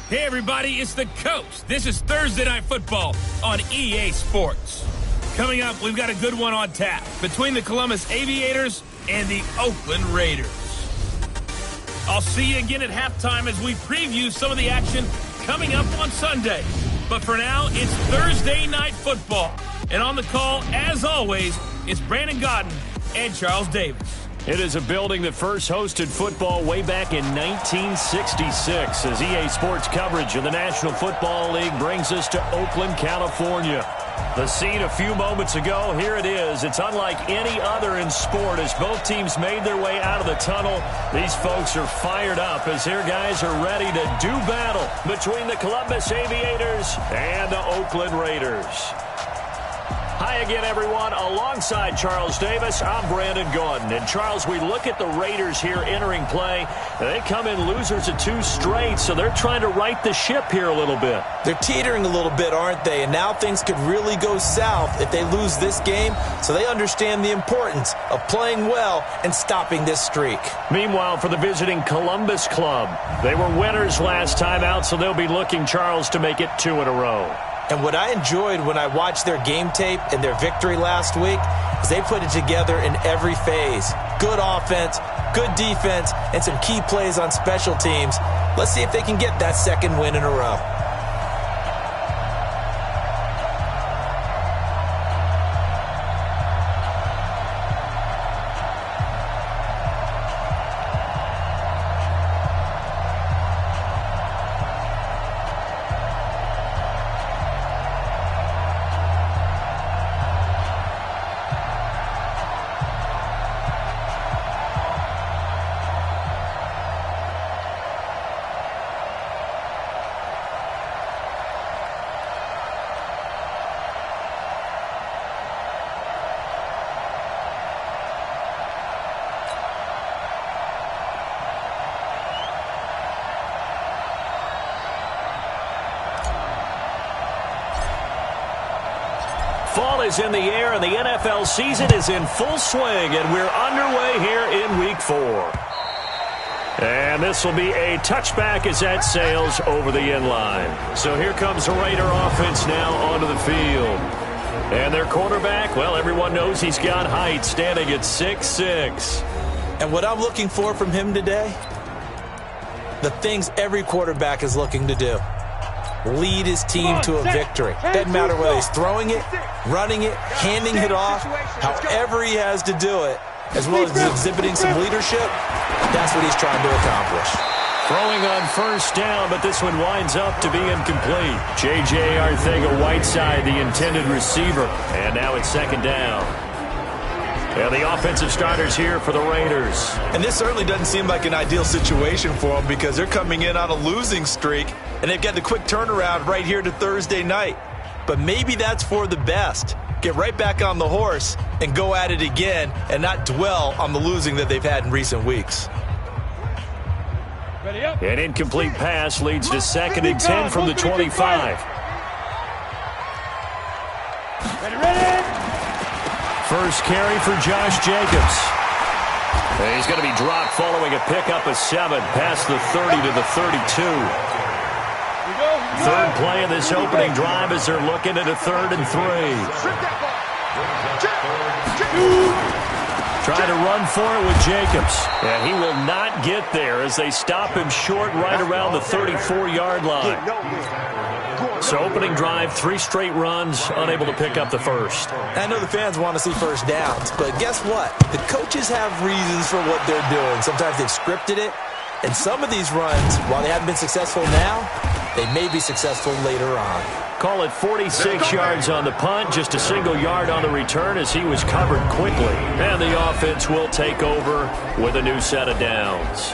Hey, everybody, it's the Coach. This is Thursday Night Football on EA Sports. Coming up, we've got a good one on tap between the Columbus Aviators and the Oakland Raiders. I'll see you again at halftime as we preview some of the action coming up on Sunday. But for now, it's Thursday Night Football. And on the call, as always, it's Brandon Godden and Charles Davis. It is a building that first hosted football way back in 1966 as EA Sports coverage of the National Football League brings us to Oakland, California. The scene a few moments ago, here it is. It's unlike any other in sport as both teams made their way out of the tunnel. These folks are fired up as their guys are ready to do battle between the Columbus Aviators and the Oakland Raiders. Hi again, everyone. Alongside Charles Davis, I'm Brandon Gaudin. And, Charles, we look at the Raiders here entering play. They come in losers of 2 straight, so they're trying to right the ship here a little bit. They're teetering a little bit, aren't they? And now things could really go south if they lose this game, so they understand the importance of playing well and stopping this streak. Meanwhile, for the visiting Columbus club, they were winners last time out, so they'll be looking, Charles, to make it 2 in a row. And what I enjoyed when I watched their game tape and their victory last week is they put it together in every phase. Good offense, good defense, and some key plays on special teams. Let's see if they can get that second win in a row. Fall is in the air, and the NFL season is in full swing, and we're underway here in Week 4. And this will be a touchback as that sails over the end line. So here comes the Raider offense now onto the field. And their quarterback, well, everyone knows he's got height, standing at 6'6". And what I'm looking for from him today, the things every quarterback is looking to do. Lead his team to a victory. Doesn't matter whether he's throwing it, running it, handing it off, however he has to do it, as well as exhibiting some leadership, that's what he's trying to accomplish. Throwing on first down, but this one winds up to be incomplete. J.J. Arcega-Whiteside, the intended receiver, and now it's second down. And the offensive starters here for the Raiders. And this certainly doesn't seem like an ideal situation for them because they're coming in on a losing streak, and they've got the quick turnaround right here to Thursday night. But maybe that's for the best. Get right back on the horse and go at it again and not dwell on the losing that they've had in recent weeks. An incomplete pass leads to 2nd and 10 from the 25. First carry for Josh Jacobs. And he's going to be dropped following a pickup of 7 past the 30 to the 32. Third play of this opening drive as they're looking at a 3rd and 3. Trying to run for it with Jacobs. And he will not get there as they stop him short right around the 34-yard line. So opening drive, 3 straight runs, unable to pick up the first. I know the fans want to see first downs, but guess what? The coaches have reasons for what they're doing. Sometimes they've scripted it, and some of these runs, while they haven't been successful now, they may be successful later on. Call it 46 yards on the punt, just a single yard on the return as he was covered quickly. And the offense will take over with a new set of downs.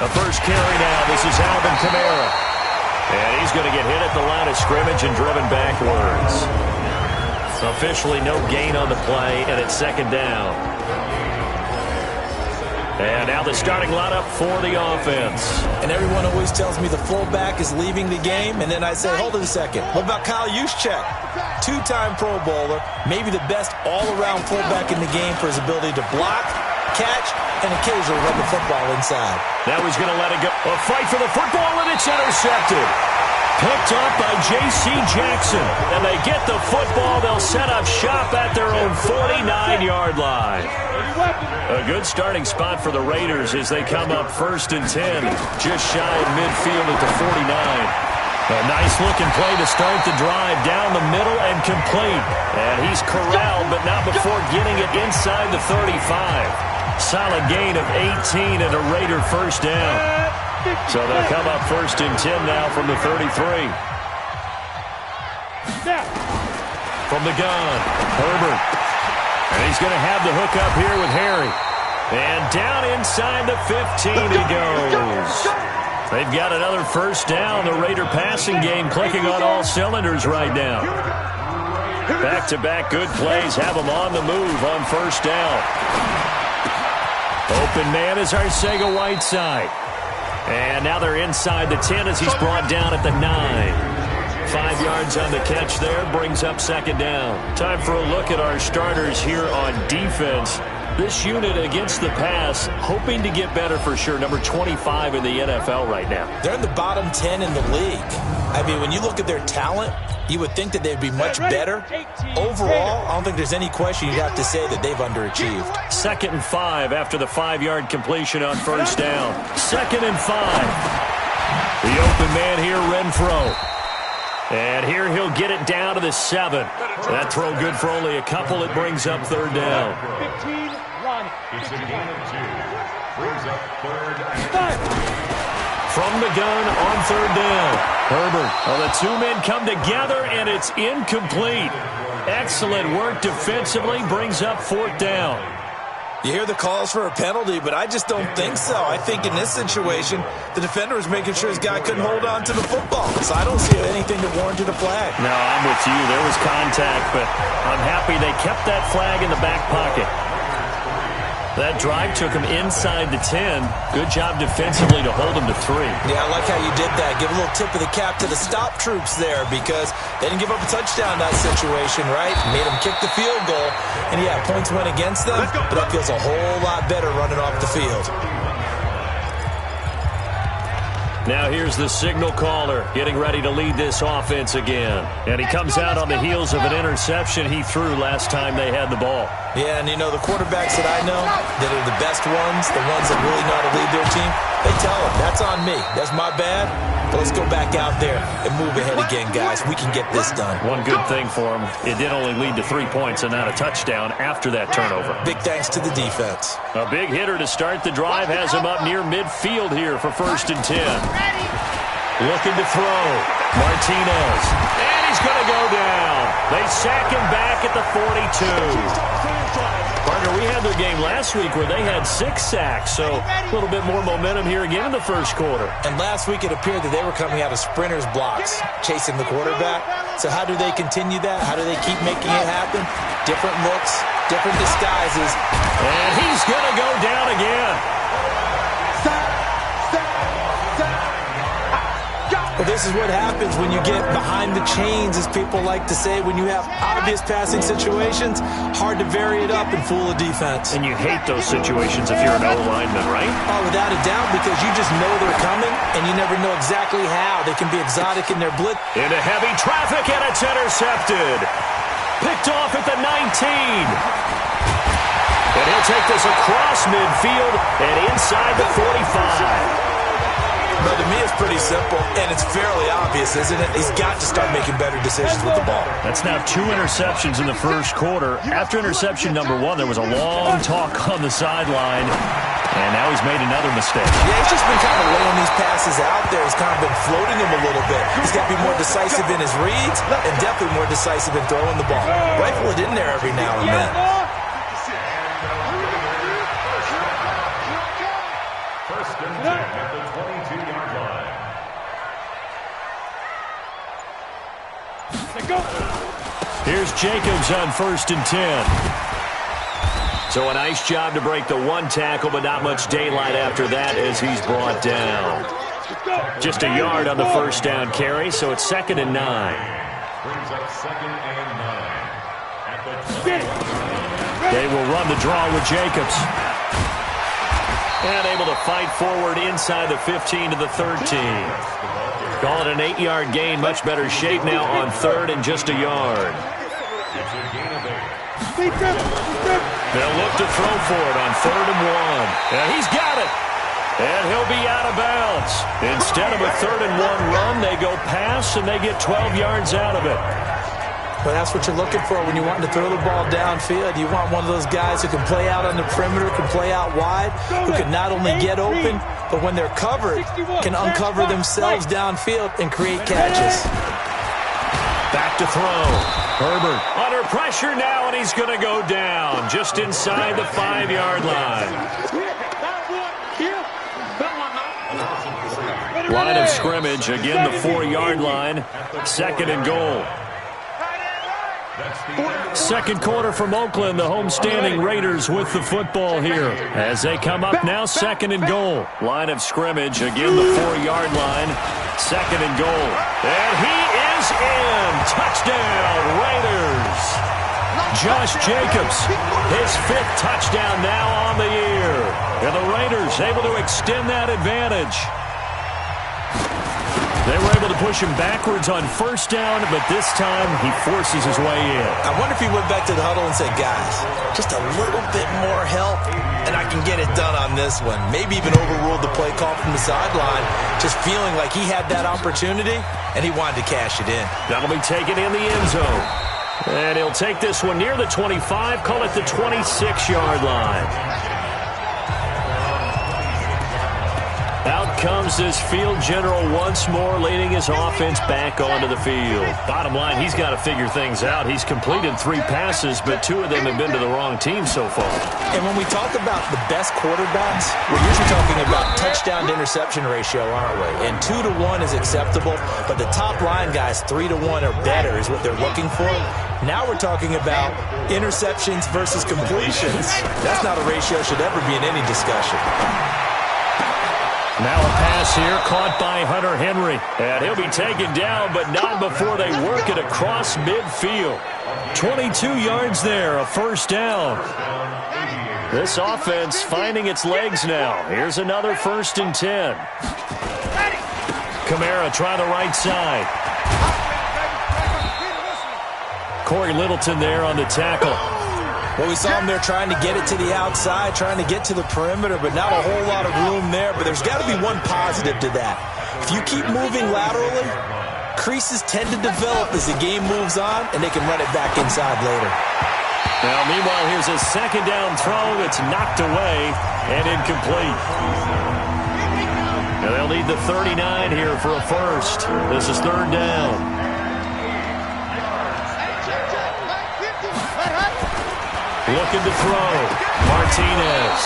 The first carry now. This is Alvin Kamara. And he's going to get hit at the line of scrimmage and driven backwards. Officially no gain on the play, and it's second down. And now the starting lineup for the offense. And everyone always tells me the fullback is leaving the game, and then I say, hold it a second. What about Kyle Juszczyk? Two-time Pro Bowler, maybe the best all-around fullback in the game for his ability to block, catch, and occasionally run the football inside. Now he's going to let it go. A fight for the football, and it's intercepted. Picked up by J.C. Jackson. And they get the football. They'll set up shop at their own 49-yard line. A good starting spot for the Raiders as they come up 1st and 10. Just shy of midfield at the 49. A nice-looking play to start the drive down the middle and complete. And he's corralled, but not before getting it inside the 35. Solid gain of 18 and a Raider first down. So they'll come up 1st and 10 now from the 33. From the gun, Herbert. And he's going to have the hook up here with Harry. And down inside the 15 he goes. They've got another first down. The Raider passing game clicking on all cylinders right now. Back-to-back good plays have them on the move on first down. Open man is Arcega-Whiteside. And now they're inside the 10 as he's brought down at the 9. 5 yards on the catch there, brings up second down. Time for a look at our starters here on defense. This unit against the pass, hoping to get better for sure. Number 25 in the NFL right now. They're in the bottom 10 in the league. I mean, when you look at their talent, you would think that they'd be much better. Overall, I don't think there's any question you'd have to say that they've underachieved. 2nd and 5 after the 5-yard completion on first down. 2nd and 5. The open man here, Renfro. And here he'll get it down to the 7. That throw good for only a couple. It brings up third down. It's a gain of 2. Brings up third and 5. From the gun on third down. Herbert. Well, the two men come together, and it's incomplete. Excellent work defensively. Brings up 4th down. You hear the calls for a penalty, but I just don't think so. I think in this situation, the defender was making sure his guy couldn't hold on to the football. So I don't see anything that warranted a flag. No, I'm with you. There was contact, but I'm happy they kept that flag in the back pocket. That drive took him inside the 10. Good job defensively to hold him to 3. Yeah, I like how you did that. Give a little tip of the cap to the stop troops there because they didn't give up a touchdown in that situation, right? Made them kick the field goal. And, yeah, points went against them, but that feels a whole lot better running off the field. Now here's the signal caller getting ready to lead this offense again. And he comes out on the heels of an interception he threw last time they had the ball. Yeah, and you know, the quarterbacks that I know that are the best ones, the ones that really know how to lead their team, they tell them, that's on me. That's my bad. But let's go back out there and move ahead again, guys. We can get this done. One good thing for him, it did only lead to 3 points and not a touchdown after that turnover. Big thanks to the defense. A big hitter to start the drive has him up near midfield here for 1st and 10. Looking to throw. Martinez. And he's going to go down. They sack him back at the 42. Partner, we had their game last week where they had 6 sacks, so a little bit more momentum here again in the first quarter. And last week it appeared that they were coming out of sprinters blocks, chasing the quarterback. So how do they continue that? How do they keep making it happen? Different looks, different disguises. And he's going to go down again. Well, this is what happens when you get behind the chains, as people like to say. When you have obvious passing situations, hard to vary it up and fool a defense. And you hate those situations if you're an O-lineman, right? Oh, without a doubt, because you just know they're coming, and you never know exactly how. They can be exotic in their blitz. Into heavy traffic, and it's intercepted. Picked off at the 19. And he'll take this across midfield and inside the 45. But to me, it's pretty simple, and it's fairly obvious, isn't it? He's got to start making better decisions with the ball. That's now 2 interceptions in the first quarter. After interception number 1, there was a long talk on the sideline, and now he's made another mistake. Yeah, he's just been kind of laying these passes out there. He's kind of been floating them a little bit. He's got to be more decisive in his reads and definitely more decisive in throwing the ball. Rifle it in there every now and then. First and 10 at the 22-yard line. Here's Here's Jacobs on 1st and 10. So a nice job to break the one tackle, but not much daylight after that as he's brought down. Just a yard on the first down carry, so it's 2nd and 9. Brings up 2nd and 9. At the They will run the draw with Jacobs. And able to fight forward inside the 15 to the 13. Call it an 8-yard gain. Much better shape now on 3rd and just a yard. It's a gain of 8. They'll look to throw for it on 3rd and 1. And he's got it. And he'll be out of bounds. Instead of a 3rd and 1 run, they go pass, and they get 12 yards out of it. But that's what you're looking for when you want to throw the ball downfield. You want one of those guys who can play out on the perimeter, can play out wide, who can not only get open, but when they're covered, can uncover themselves downfield and create catches. Back to throw. Herbert under pressure now, and he's going to go down just inside the 5-yard line. Line of scrimmage, again the 4-yard line. 2nd and goal. Second quarter from Oakland, the homestanding Raiders with the football here. As they come up now, 2nd and goal. Line of scrimmage, again the 4-yard line. 2nd and goal. And he is in. Touchdown, Raiders. Josh Jacobs, his 5th touchdown now on the year. And the Raiders able to extend that advantage. They were able to push him backwards on 1st down, but this time he forces his way in. I wonder if he went back to the huddle and said, guys, just a little bit more help, and I can get it done on this one. Maybe even overruled the play call from the sideline, just feeling like he had that opportunity, and he wanted to cash it in. That'll be taken in the end zone. And he'll take this one near the 25, call it the 26-yard line. Out comes this field general once more, leading his offense back onto the field. Bottom line, he's got to figure things out. He's completed 3 passes, but 2 of them have been to the wrong team so far. And when we talk about the best quarterbacks, we're usually talking about touchdown to interception ratio, aren't we? And 2 to 1 is acceptable, but the top line guys, 3 to 1 or better is what they're looking for. Now we're talking about interceptions versus completions. That's not a ratio should ever be in any discussion. Now a pass here caught by Hunter Henry. And he'll be taken down, but not before they work it across midfield. 22 yards there, a 1st down. This offense finding its legs now. Here's another 1st and 10. Kamara try the right side. Corey Littleton there on the tackle. Well, we saw him there trying to get it to the outside, trying to get to the perimeter, but not a whole lot of room there. But there's got to be one positive to that. If you keep moving laterally, creases tend to develop as the game moves on, and they can run it back inside later. Now, meanwhile, here's a 2nd down throw that's knocked away and incomplete. And they'll need the 39 here for a 1st. This is 3rd down. Looking to throw. Martinez.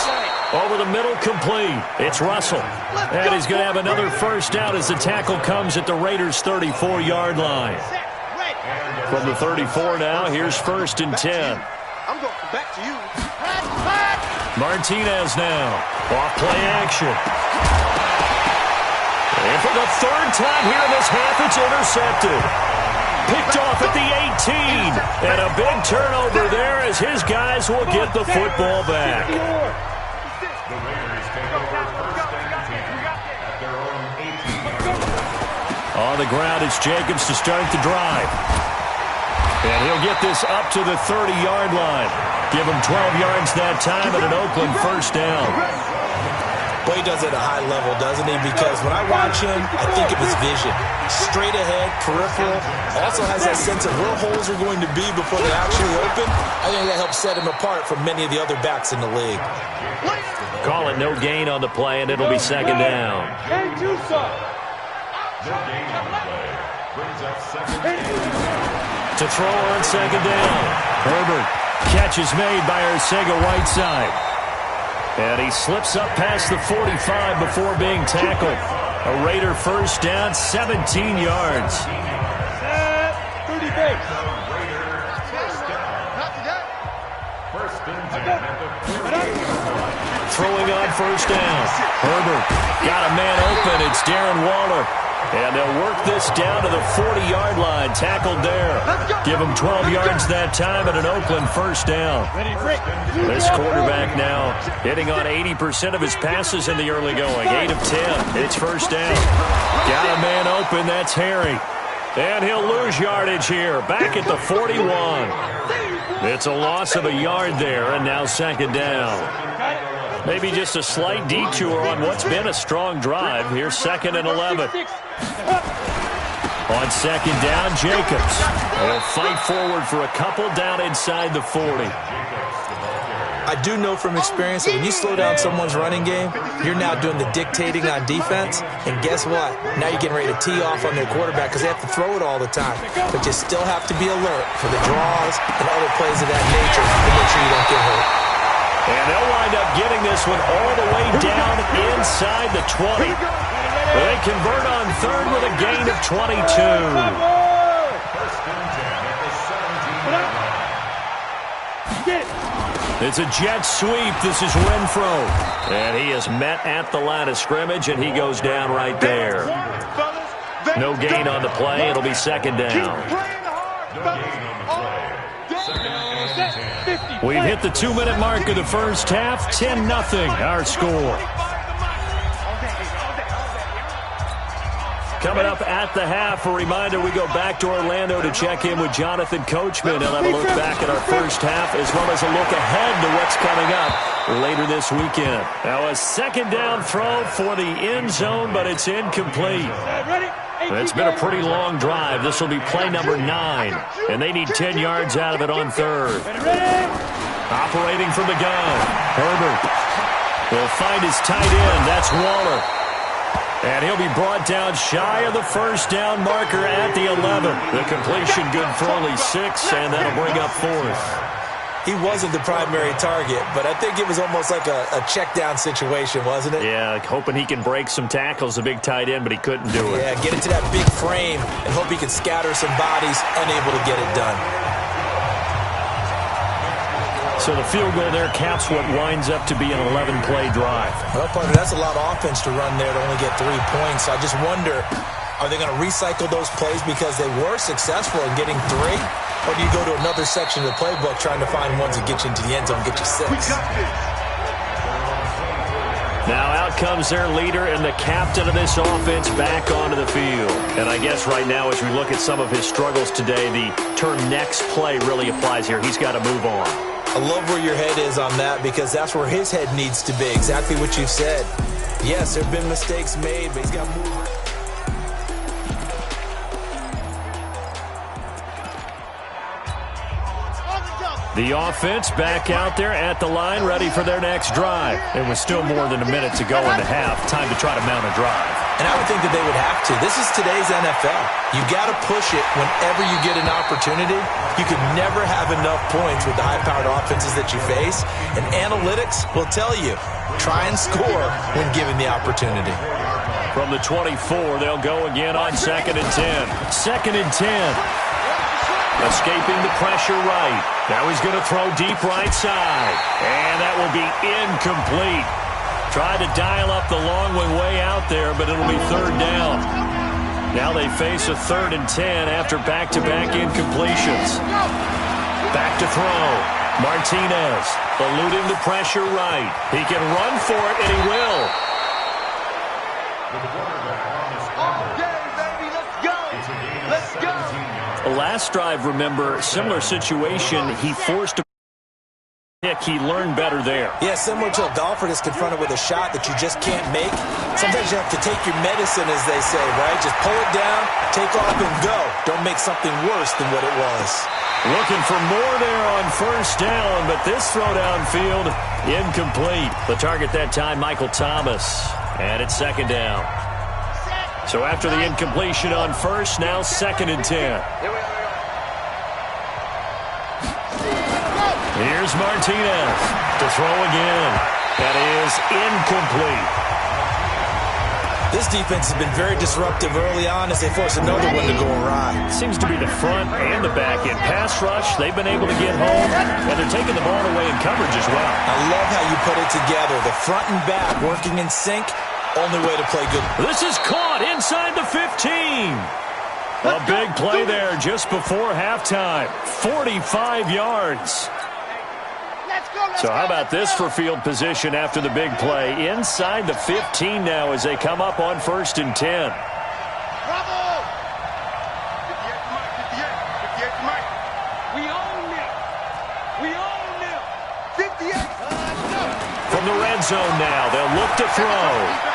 Over the middle, complete. It's Russell. And he's going to have another 1st down as the tackle comes at the Raiders' 34-yard line. From the 34 now, here's 1st and 10. I'm going back to you. Martinez now. Off play action. And for the 3rd time here in this half, it's intercepted. Picked off at the 18. And a big turnover there as his guys will get the football back. The Raiders take over 1st and 10 at their own 18. On the ground, it's Jacobs to start the drive. And he'll get this up to the 30-yard line. Give him 12 yards that time and an Oakland 1st down. Well, he does it at a high level, doesn't he? Because when I watch him, I think of his vision. Straight ahead, peripheral. Also has that sense of where holes are going to be before they actually open. I think that helps set him apart from many of the other backs in the league. Call it no gain on the play, and it'll be 2nd down. No gain on the play. Brings up 2nd down. To throw on 2nd down. Herbert. Catch is made by Arcega-Whiteside. And he slips up past the 45 before being tackled. A Raider 1st down, 17 yards. Throwing on first down. Herbert got a man open. It's Darren Waller. And they'll work this down to the 40-yard line. Tackled there. Give him 12 yards that time and an Oakland first down. This quarterback now hitting on 80% of his passes in the early going. 8 of 10. It's first down. Got a man open. That's Harry. And he'll lose yardage here. Back at the 41. It's a loss of a yard there, and now second down. Maybe just a slight detour on what's been a strong drive. Here's 2nd and 11. On second down, Jacobs will fight forward for a couple down inside the 40. I do know from experience that when you slow down someone's running game, you're now doing the dictating on defense. And guess what? Now you're getting ready to tee off on their quarterback because they have to throw it all the time. But you still have to be alert for the draws and other plays of that nature to make sure you don't get hurt. And they'll wind up getting this one all the way down inside the 20. They convert on third with a gain of 22. It's a jet sweep. This is Renfro. And he is met at the line of scrimmage, and he goes down right there. No gain on the play. It'll be second down. We've hit the 2-minute mark of the first half. 10-0 our score. Coming up at the half, a reminder, we go back to Orlando to check in with Jonathan Coachman. He'll have a look back at our first half as well as a look ahead to what's coming up later this weekend. Now a second down throw for the end zone, but it's incomplete. It's been a pretty long drive. This will be play number 9, and they need 10 yards out of it on third. Operating from the gun, Herbert will find his tight end. That's Waller. And he'll be brought down shy of the first down marker at the 11. The completion good for only 6, and that'll bring up 4th. He wasn't the primary target, but I think it was almost like a check down situation, wasn't it? Yeah, hoping he can break some tackles, a big tight end, but he couldn't do it. Yeah, get into that big frame and hope he can scatter some bodies, unable to get it done. So the field goal there caps what winds up to be an 11-play drive. Well, partner, that's a lot of offense to run there to only get 3 points. I just wonder, are they going to recycle those plays because they were successful in getting 3? Or do you go to another section of the playbook trying to find ones that get you into the end zone and get you 6? Now out comes their leader and the captain of this offense back onto the field. And I guess right now as we look at some of his struggles today, the term next play really applies here. He's got to move on. I love where your head is on that because that's where his head needs to be. Exactly what you said. Yes, there have been mistakes made, but he's got to move. The offense back out there at the line, ready for their next drive. It was still more than a minute to go in the half. Time to try to mount a drive. And I would think that they would have to. This is today's NFL. You got to push it whenever you get an opportunity. You can never have enough points with the high-powered offenses that you face. And analytics will tell you, try and score when given the opportunity. From the 24, they'll go again on 2nd and 10. 2nd and 10. Escaping the pressure right. Now he's going to throw deep right side. And that will be incomplete. Tried to dial up the long one way out there, but it'll be 3rd down. Now they face a 3rd and 10 after back-to-back incompletions. Back to throw. Martinez eluding the pressure right. He can run for it, and he will. The last drive, remember, similar situation. He forced a pick. He learned better there. Yeah, similar to a golfer that's confronted with a shot that you just can't make. Sometimes you have to take your medicine, as they say, right? Just pull it down, take off, and go. Don't make something worse than what it was. Looking for more there on first down, but this throw downfield, incomplete. The target that time, Michael Thomas. And it's 2nd down. So after the incompletion on first, now 2nd and 10. Here's Martinez to throw again. That is incomplete. This defense has been very disruptive early on as they force another one to go awry. Seems to be the front and the back end. Pass rush, they've been able to get home, and they're taking the ball away in coverage as well. I love how you put it together. The front and back working in sync, only way to play good. This is caught inside the 15. A big play there just before halftime. 45 yards. So how about this for field position after the big play? Inside the 15 now as they come up on 1st and 10. From the red zone now, they'll look to throw.